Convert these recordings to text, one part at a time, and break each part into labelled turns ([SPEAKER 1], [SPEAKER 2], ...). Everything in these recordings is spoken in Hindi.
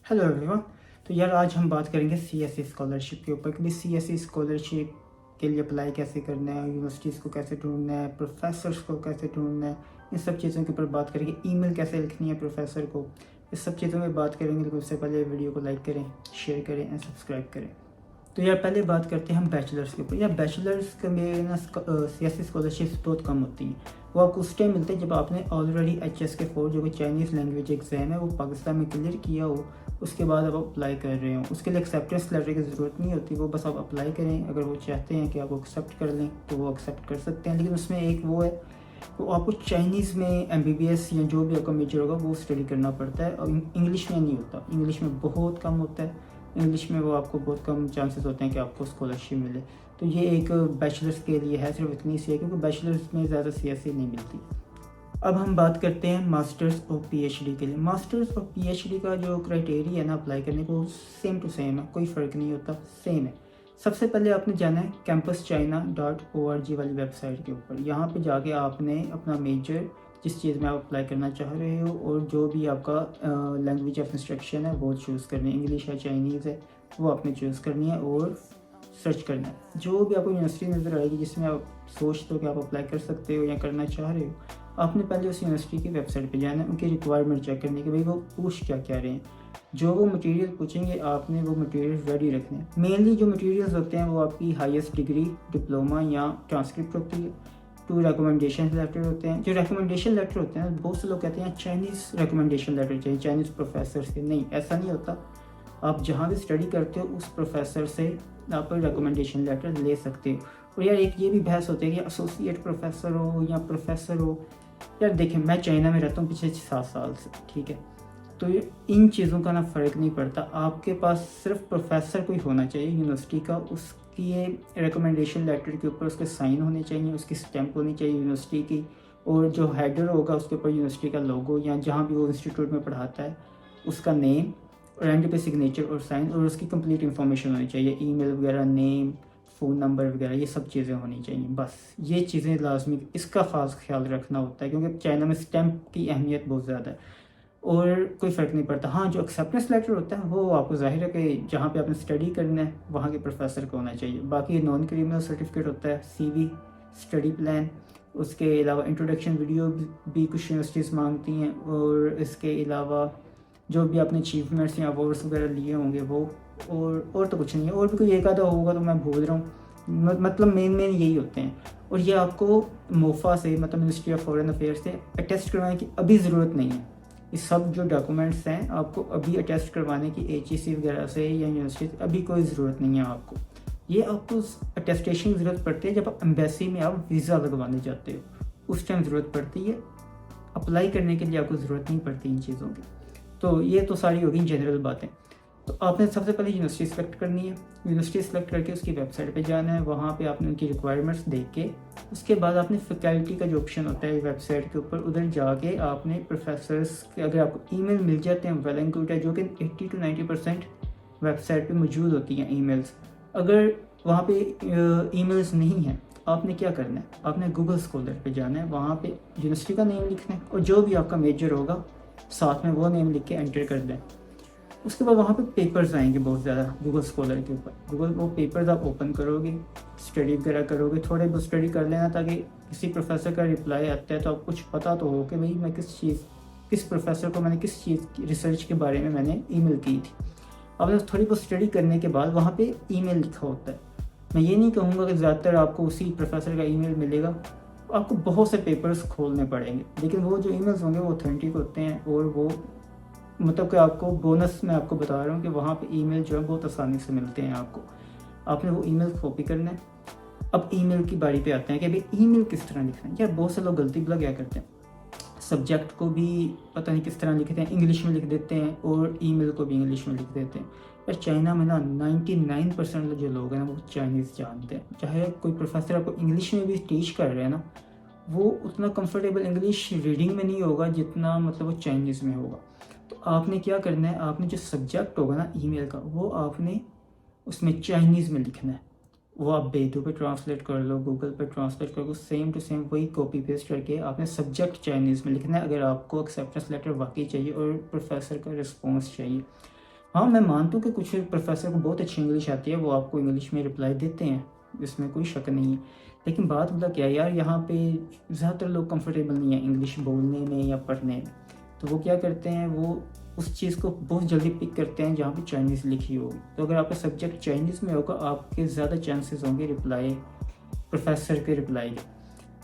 [SPEAKER 1] Hello everyone. तो यार आज हम बात करेंगे सीएसई स्कॉलरशिप के ऊपर कि भाई सीएसई स्कॉलरशिप के लिए अप्लाई कैसे करना है, यूनिवर्सिटीज़ को कैसे ढूंढना है, प्रोफेसर्स को कैसे ढूंढना है, इन सब चीज़ों के ऊपर बात करेंगे। ईमेल कैसे लिखनी है प्रोफेसर को, इस सब चीज़ों में बात करेंगे। लेकिन उससे पहले वीडियो को लाइक करें, शेयर करें एंड सब्सक्राइब करें। तो यार पहले बात करते हैं हम बैचलर्स के ऊपर। यार बैचलर्स के में ना सीएसई स्कॉलरशिप्स बहुत कम होती हैं। वो आपको उस टाइम मिलते हैं जब आपने ऑलरेडी HSK 4 जो कि चाइनीज़ लैंग्वेज एग्ज़ाम है वो पाकिस्तान में क्लियर किया हो। उसके बाद आप अप्लाई कर रहे हो, उसके लिए एक्सेप्टेंस लेटर की ज़रूरत नहीं होती। वो बस आप अप्लाई करें, अगर वो चाहते हैं कि आपको एक्सेप्ट कर लें तो वो एक्सेप्ट कर सकते हैं। लेकिन उसमें एक वो है, वो आपको चाइनीज़ में MBBS या जो भी आपका मेजर होगा वो स्टडी करना पड़ता है, और इंग्लिश में नहीं होता। इंग्लिश में बहुत कम होता है। इंग्लिश में वो आपको बहुत कम चांसेस होते हैं कि आपको स्कॉलरशिप मिले। तो ये एक बैचलर्स के लिए है, सिर्फ इतनी सी है, क्योंकि बैचलर्स में ज़्यादा सीएसई नहीं मिलती। अब हम बात करते हैं मास्टर्स और PhD के लिए। मास्टर्स और PhD का जो क्राइटेरिया है ना अप्लाई करने को, सेम टू सेम है, कोई फ़र्क नहीं होता, सेम है। सबसे पहले आपने जाना है campuschina.org वाली वेबसाइट के ऊपर। यहाँ पे जाके आपने अपना मेजर, जिस चीज़ में आप अप्लाई करना चाह रहे हो, और जो भी आपका लैंग्वेज ऑफ इंस्ट्रक्शन है वो चूज़ करनी है। इंग्लिश है, चाइनीज़ है, वो आपने चूज़ करनी है और सर्च करना है। जो भी आपको यूनिवर्सिटी नज़र आएगी जिसमें आप सोचते हो कि आप अप्लाई कर सकते हो या करना चाह रहे हो, आपने पहले उस यूनिवर्सिटी की वेबसाइट पे जाना है, उनकी रिक्वायरमेंट चेक करनी कि भाई वो पूछ क्या क्या रहे हैं। जो वो मटेरियल पूछेंगे आपने वो मटेरियल रेडी रखने हैं। मेनली जो मटेरियल्स होते हैं वो आपकी हाईएस्ट डिग्री, डिप्लोमा या ट्रांसक्रिप्ट होती है। 2 रिकमेंडेशन लेटर होते हैं। जो रिकमेंडेशन लेटर होते हैं, बहुत से लोग कहते हैं चाइनीज़ रिकमेंडेशन लेटर चाहिए, चाइनीज़ प्रोफेसर से। नहीं, ऐसा नहीं होता। आप जहाँ भी स्टडी करते हो उस प्रोफेसर से आप रिकमेंडेशन लेटर ले सकते हो। और यार एक ये भी बहस होती है कि एसोसिएट प्रोफेसर हो या प्रोफेसर हो। यार देखिए, मैं चाइना में रहता हूँ पिछले 7 साल से, ठीक है। तो इन चीज़ों का ना फ़र्क नहीं पड़ता। आपके पास सिर्फ प्रोफेसर कोई होना चाहिए यूनिवर्सिटी का, उसकी ये रिकमेंडेशन लेटर के ऊपर उसके साइन होने चाहिए, उसकी स्टैंप होनी चाहिए यूनिवर्सिटी की, और जो हेडर होगा उसके ऊपर यूनिवर्सिटी का लोगो या जहाँ भी वो इंस्टीट्यूट में पढ़ाता है उसका नेम, और एंड पे सिग्नेचर और साइन, और उसकी कंप्लीट इन्फॉर्मेशन होनी चाहिए, ईमेल वगैरह, नेम, फ़ोन नंबर वगैरह, ये सब चीज़ें होनी चाहिए। बस ये चीज़ें लाजमी, इसका ख़ास ख्याल रखना होता है, क्योंकि चाइना में स्टैंप की अहमियत बहुत ज़्यादा है। और कोई फ़र्क नहीं पड़ता। हाँ, जो एक्सेप्टेंस लेटर होता है वो आपको ज़ाहिर है कि जहाँ पे आपने स्टडी करना है वहाँ के प्रोफेसर को होना चाहिए। बाकी नॉन क्रिमिनल सर्टिफिकेट होता है, CV, स्टडी प्लान, उसके अलावा इंट्रोडक्शन वीडियो भी कुछ यूनिवर्सिटीज़ मांगती हैं, और इसके अलावा जो भी आपने अचीवमेंट्स या अवार्ड्स वगैरह लिए होंगे वो, और तो कुछ नहीं है। और भी कोई एक आधा होगा तो मैं भूल रहा हूँ। मतलब मेन यही होते हैं। और ये आपको मोफा से, मतलब मिनिस्ट्री ऑफ फॉरेन अफेयर्स से अटेस्ट करवाने की अभी ज़रूरत नहीं है। ये सब जो डॉक्यूमेंट्स हैं आपको अभी अटेस्ट करवाने की HEC वगैरह से या यूनिवर्सिटी से अभी कोई ज़रूरत नहीं है आपको। ये आपको अटेस्टेशन की ज़रूरत पड़ती है जब आप एम्बेसी में आप वीज़ा लगवाने जाते हो, उस टाइम ज़रूरत पड़ती है। अप्लाई करने के लिए आपको ज़रूरत नहीं पड़ती इन चीज़ों की। तो ये तो सारी होगी जनरल बातें। तो आपने सबसे पहले यूनिवर्सिटी सेलेक्ट करनी है। यूनिवर्सिटी सेलेक्ट करके उसकी वेबसाइट पे जाना है, वहाँ पे आपने उनकी रिक्वायरमेंट्स देख के, उसके बाद आपने फैकल्टी का जो ऑप्शन होता है वेबसाइट के ऊपर, उधर जाके आपने प्रोफेसर्स के, अगर आपको ईमेल मिल जाते हैं वेल एंड गुड है, जो कि 80 to 90% वेबसाइट पे मौजूद होती हैं ईमेल्स। अगर वहाँ पे ईमेल्स नहीं हैं, आपने क्या करना है, आपने गूगल स्कॉलर पे जाना है, वहाँ पे यूनिवर्सिटी का नेम लिखना है और जो भी आपका मेजर होगा साथ में वो नेम लिख के एंटर कर दें। उसके बाद वहाँ पे पेपर्स आएंगे बहुत ज़्यादा गूगल स्कॉलर के ऊपर। गूगल वो पेपर्स आप ओपन करोगे, स्टडी वगैरह करोगे, थोड़े बहुत स्टडी कर लेना, ताकि किसी प्रोफेसर का रिप्लाई आता है तो आप कुछ पता तो हो कि भाई मैं किस प्रोफेसर को मैंने किस चीज़ की रिसर्च के बारे में मैंने ईमेल की थी। आपने थोड़ी बहुत स्टडी करने के बाद वहाँ पे ईमेल लिखा होता है। मैं ये नहीं कहूँगा कि ज़्यादातर आपको उसी प्रोफेसर का ईमेल मिलेगा, आपको बहुत से पेपर्स खोलने पड़ेंगे, लेकिन वो जो ईमेल्स होंगे वो ऑथेंटिक होते हैं। और वो मतलब कि आपको बोनस मैं आपको बता रहा हूँ कि वहाँ पे ईमेल जो है बहुत आसानी से मिलते हैं आपको। आपने वो ईमेल कॉपी करना है। अब ईमेल की बारी पे आते हैं कि भाई ईमेल किस तरह लिखना है। यार बहुत से लोग गलती भला क्या करते हैं, सब्जेक्ट को भी पता नहीं किस तरह लिखते हैं, इंग्लिश में लिख देते हैं और ईमेल को भी इंग्लिश में लिख देते हैं। पर चाइना में ना 99% जो लोग हैं ना वो चाइनीज़ जानते हैं। चाहे कोई प्रोफेसर आपको इंग्लिश में भी टीच कर रहे हैं ना, वो उतना कंफर्टेबल इंग्लिश रीडिंग में नहीं होगा जितना मतलब वो चाइनीज़ में होगा। तो आपने क्या करना है, आपने जो सब्जेक्ट होगा ना ईमेल का, वो आपने उसमें चाइनीज़ में लिखना है। वो आप बेदू पे ट्रांसलेट कर लो, गूगल पे ट्रांसलेट कर लो, सेम टू सेम वही कॉपी पेस्ट करके आपने सब्जेक्ट चाइनीज़ में लिखना है, अगर आपको एक्सेप्टेंस लेटर वाकई चाहिए और प्रोफेसर का रिस्पॉन्स चाहिए। हाँ, मैं मानता हूँ कि कुछ प्रोफ़ेसर को बहुत अच्छी इंग्लिश आती है, वो आपको इंग्लिश में रिप्लाई देते हैं, इसमें कोई शक नहीं है। लेकिन बात पता क्या है यार, यहाँ पे ज़्यादातर लोग कंफर्टेबल नहीं है इंग्लिश बोलने में या पढ़ने में। तो वो क्या करते हैं, वो उस चीज़ को बहुत जल्दी पिक करते हैं जहाँ पे चाइनीज़ लिखी होगी। तो अगर आपका सब्जेक्ट चाइनीज़ में होगा, आपके ज़्यादा चांसेस होंगे रिप्लाई प्रोफ़ेसर के रिप्लाई के।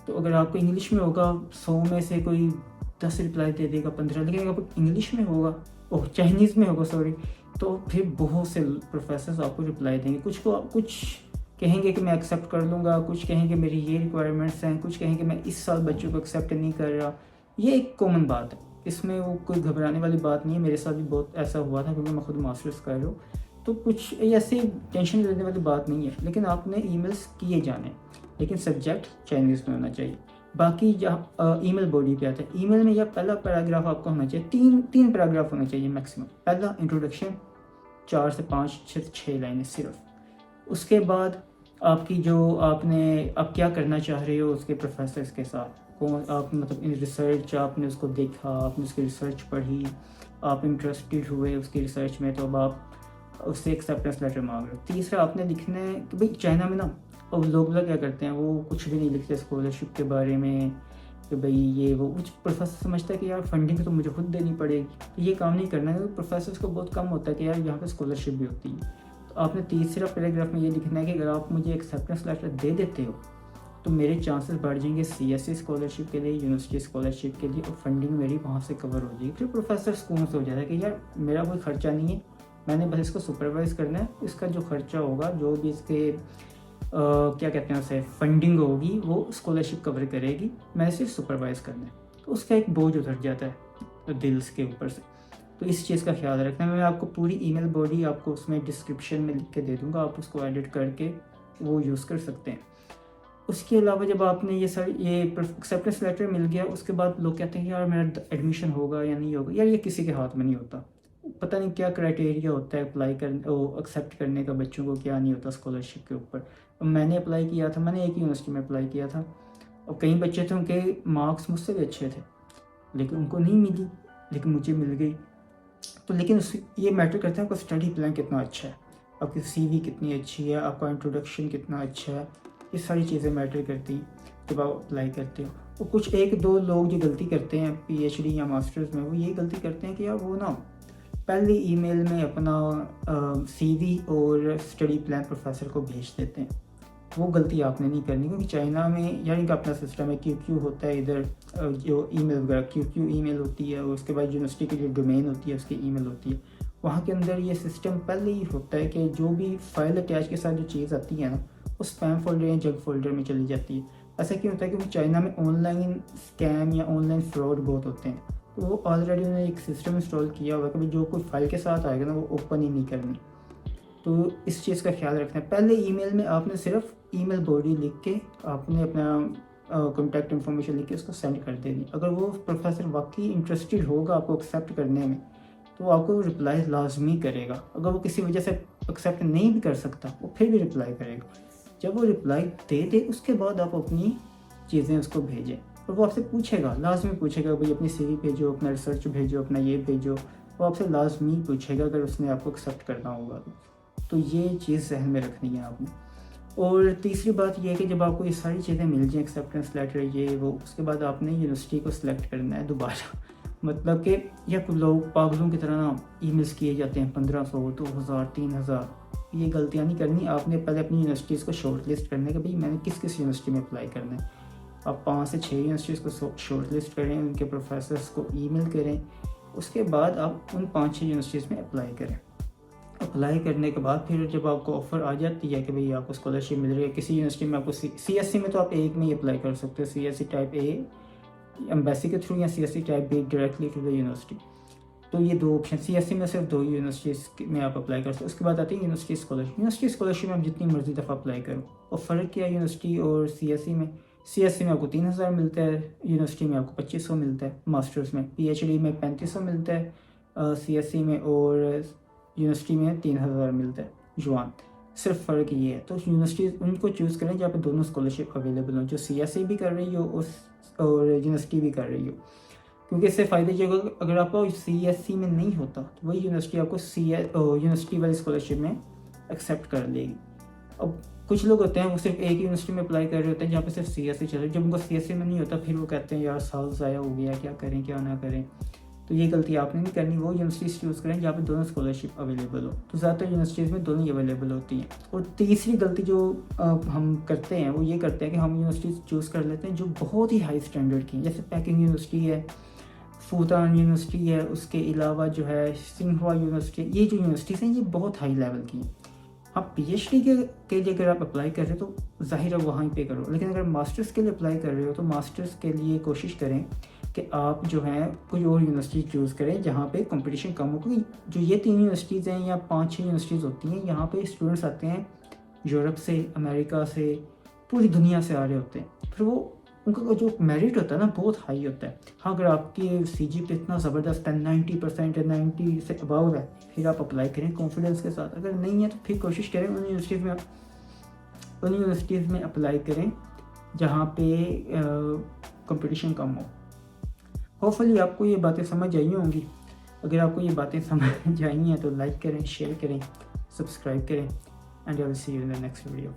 [SPEAKER 1] तो अगर आपको इंग्लिश में होगा, 100 में से कोई 10 रिप्लाई दे देगा, 15। लेकिन अगर इंग्लिश में होगा, ओह चाइनीज़ में होगा सॉरी, तो फिर बहुत से प्रोफेसर्स आपको रिप्लाई देंगे। कुछ कहेंगे कि मैं एक्सेप्ट कर लूँगा, कुछ कहेंगे मेरी ये रिक्वायरमेंट्स हैं, कुछ कहेंगे मैं इस साल बच्चों को एक्सेप्ट नहीं कर रहा। ये एक कॉमन बात है, इसमें वो कोई घबराने वाली बात नहीं है। मेरे साथ भी बहुत ऐसा हुआ था, क्योंकि मैं खुद मास्टर्स कर रहा हूँ। तो कुछ ऐसी टेंशन लेने वाली बात नहीं है, लेकिन आपने ईमेल्स किए जाने, लेकिन सब्जेक्ट चाइनीज़ में होना चाहिए। बाकी जहाँ ईमेल बॉडी पे आता है, ईमेल में यह पहला पैराग्राफ आपका होना चाहिए, तीन पैराग्राफ होना चाहिए मैक्सिमम। पहला इंट्रोडक्शन, 4 से 5 6 लाइनें सिर्फ। उसके बाद आपकी जो आप क्या करना चाह रहे हो उसके प्रोफेसर्स के साथ, कौन आप मतलब इन रिसर्च आपने उसको देखा, आपने उसकी रिसर्च पढ़ी, आप इंटरेस्टेड हुए उसकी रिसर्च में, तो अब आप उससे एक्सेप्टेंस लेटर मांग रहे हो। तीसरा आपने लिखना है कि भाई चाइना में ना, और लोग क्या करते हैं, वो कुछ भी नहीं लिखते स्कॉलरशिप के बारे में कि भाई ये वो। कुछ प्रोफेसर समझता है कि यार फंडिंग तो मुझे खुद देनी पड़ेगी, तो ये काम नहीं करना है। प्रोफेसर को बहुत कम होता है कि यार यहाँ पे स्कॉलरशिप भी होती है। तो आपने तीसरा पैराग्राफ में ये लिखना है कि अगर आप मुझे एक्सेप्टेंस लेटर दे देते हो, तो मेरे चांसेस बढ़ जाएंगे CSE स्कॉलरशिप के लिए, यूनिवर्सिटी स्कॉलरशिप के लिए, और फंडिंग मेरी वहाँ से कवर हो जाएगी। फिर प्रोफेसर सुकून से हो जाता है कि यार मेरा कोई खर्चा नहीं है, मैंने बस इसको सुपरवाइज करना है, इसका जो खर्चा होगा, जो भी इसके क्या कहते हैं उसे फंडिंग होगी, वो स्कॉलरशिप कवर करेगी, मैंने सिर्फ सुपरवाइज करना है। तो उसका एक बोझ उतर जाता है दिल्स के ऊपर से। तो इस चीज़ का ख्याल रखना है। मैं आपको पूरी ईमेल बॉडी आपको उसमें डिस्क्रिप्शन में लिख के दे दूँगा, आप उसको एडिट करके वो यूज़ कर सकते हैं। उसके अलावा जब आपने ये एक्सेप्टेंस लेटर मिल गया, उसके बाद लोग कहते हैं यार मेरा एडमिशन होगा या नहीं होगा। यार ये किसी के हाथ में नहीं होता, पता नहीं क्या क्राइटेरिया होता है अप्लाई करने वो एक्सेप्ट करने का बच्चों को, क्या नहीं होता स्कॉलरशिप के ऊपर। मैंने अप्लाई किया था, मैंने एक यूनिवर्सिटी में अप्लाई किया था, और कई बच्चे थे उनके मार्क्स मुझसे भी अच्छे थे, लेकिन उनको नहीं मिली, लेकिन मुझे मिल गई। तो लेकिन ये मैटर करता है आपका स्टडी प्लान कितना अच्छा है, आपकी CV कितनी अच्छी है, आपका इंट्रोडक्शन कितना अच्छा है, ये सारी चीज़ें मैटर करती हैं जब आप अप्लाई करते हो। और कुछ 1-2 लोग जो गलती करते हैं PhD या मास्टर्स में, वो ये गलती करते हैं कि यार वो ना पहले ईमेल में अपना CV और स्टडी प्लान प्रोफेसर को भेज देते हैं। वो गलती आपने नहीं करनी, क्योंकि चाइना में यार इनका अपना सिस्टम है, QQ होता है इधर, जो ईमेल वगैरह QQ ईमेल होती है, और उसके बाद यूनिवर्सिटी की जो डोमेन होती है उसकी ईमेल होती है। वहाँ के अंदर ये सिस्टम पहले ही होता है कि जो भी फाइल अटैच के साथ जो चीज़ आती है ना, वो स्पैम फोल्डर या जंक फोल्डर में चली जाती है। ऐसा क्यों होता है? क्योंकि चाइना में ऑनलाइन स्कैम या ऑनलाइन फ्रॉड बहुत होते हैं। तो वो ऑलरेडी उन्होंने एक सिस्टम इंस्टॉल किया हुआ है कि जो कोई फाइल के साथ आएगा ना, वो ओपन ही नहीं करनी। तो इस चीज़ का ख्याल रखना है। पहले ईमेल में आपने सिर्फ ईमेल बॉडी लिख के आपने अपना कॉन्टैक्ट इन्फॉर्मेशन लिख के उसको सेंड कर देनी। अगर वो प्रोफेसर वाकई इंटरेस्टेड होगा आपको एक्सेप्ट करने में, तो आपको रिप्लाई लाजमी करेगा। अगर वो किसी वजह से एक्सेप्ट नहीं भी कर सकता, वो फिर भी रिप्लाई करेगा। जब वो रिप्लाई दे दे, उसके बाद आप अपनी चीज़ें उसको भेजें, और वो आपसे पूछेगा, लाजमी पूछेगा, भाई अपनी CV भेजो, अपना रिसर्च भेजो, अपना ये भेजो। वो आपसे लाजमी पूछेगा अगर उसने आपको एक्सेप्ट करना होगा तो ये चीज़ जहन में रखनी है आपने। और तीसरी बात यह है कि जब आपको ये सारी चीज़ें मिल जाएँ, एक्सेप्टेंस लेटर ये वो, उसके बाद आपने यूनिवर्सिटी को सिलेक्ट करना है दोबारा। मतलब कि या कुछ लोग पागलों की तरह ना ईमेल्स किए जाते हैं, 1500, 2000, 3000। ये गलतियाँ नहीं करनी। आपने पहले अपनी यूनिवर्सिटीज़ को शॉर्ट लिस्ट करने के भाई मैंने किस किस यूनिवर्सिटी में अप्लाई करना है। आप 5 से 6 यूनिवर्सिटीज़ को शॉर्ट लिस्ट करें, उनके प्रोफेसर्स को ईमेल करें, उसके बाद आप उन 5-6 यूनिवर्सिटीज़ में अप्लाई करें। अप्लाई करने के बाद फिर जब आपको ऑफ़र आ जाती है कि भाई आपको स्कॉलरशिप मिल रही है किसी यूनिवर्सिटी में, आपको CSE में तो आप एक में ही अप्लाई कर सकते हो, CSE टाइप A एम्बेसी के थ्रू, या CSE type B directly to the university. तो ये 2 ऑप्शन, CSE में सिर्फ 2 यूनिवर्सिटीज़ में आप अप्लाई कर सकते हो। उसके बाद आती है यूनिवर्सिटी स्कॉलरशिप। यूनिवर्सिटी स्कॉलरशिप में आप जितनी मर्जी दफ़ा अप्लाई करो। और फ़र्क क्या है यूनिवर्सिटी और CSE में? CSE में आपको 3000 मिलता है, यूनिवर्सिटी में आपको 2500 मिलता है। मास्टर्स में PhD में 3500 मिलता है CSE में, और यूनिवर्सिटी में 3000 मिलता है जुआन। सिर्फ फ़र्क ये है। तो यूनिवर्सिटी उनको चूज़ करें जहाँ पे दोनों स्कॉलरशिप अवेलेबल हो, जो CSE भी कर रही हो और यूनिवर्सिटी भी कर रही हो। क्योंकि इससे फ़ायदे जो अगर आपको CSE में नहीं होता तो वही यूनिवर्सिटी आपको यूनिवर्सिटी वाली स्कॉलरशिप में एक्सेप्ट कर लेगी। अब कुछ लोग होते हैं वो सिर्फ एक यूनिवर्सिटी में अप्लाई कर रहे होते हैं जहाँ पे सिर्फ CSE चल रहा है, जब उनको CSE में नहीं होता फिर वो कहते हैं यार साल ज़ाया हो गया, क्या करें क्या ना करें। तो ये गलती आपने नहीं करनी, वो यूनिवर्सिटीज़ चूज़ करें जहाँ पे दोनों स्कॉलरशिप अवेलेबल हो। तो ज़्यादातर यूनिवर्सिटीज़ में दोनों ही अवेलेबल होती हैं। और तीसरी गलती जो हम करते हैं वो ये करते हैं कि हम यूनिवर्सिटीज़ चूज़ कर लेते हैं जो बहुत ही हाई स्टैंडर्ड की हैं, जैसे पैकिंग यूनिवर्सिटी है, फूटान यूनिवर्सिटी है, उसके अलावा जो है सिंहवा यूनिवर्सिटी, ये जो यूनिवर्सिटीज़ हैं ये बहुत हाई लेवल की हैं। हाँ, PhD के लिए अगर आप अप्लाई कर रहे हो तो ज़ाहिर है वहीं पे करो, लेकिन अगर मास्टर्स के लिए अप्लाई कर रहे हो तो मास्टर्स के लिए कोशिश करें कि आप जो है कोई और यूनिवर्सिटी चूज़ करें जहाँ पे कंपटीशन कम हो। क्योंकि जो ये 3 यूनिवर्सिटीज़ हैं या 5-6 यूनिवर्सिटीज़ होती हैं, यहाँ पे स्टूडेंट्स आते हैं यूरोप से, अमेरिका से, पूरी दुनिया से आ रहे होते हैं। फिर वो उनका जो मेरिट होता है ना बहुत हाई होता है। हाँ, अगर आपकी CGPA इतना ज़बरदस्त है, 90% है, 90 से अबव है, फिर आप अप्लाई करें कॉन्फिडेंस के साथ। अगर नहीं है तो फिर कोशिश करें उन यूनिवर्सिटीज़ में अप्लाई करें जहाँ पे कंपटीशन कम हो। होपफुली आपको ये बातें समझ आई होंगी। अगर आपको ये बातें समझ आई हैं तो लाइक करें, शेयर करें, सब्सक्राइब करें, and I will see you in the next video.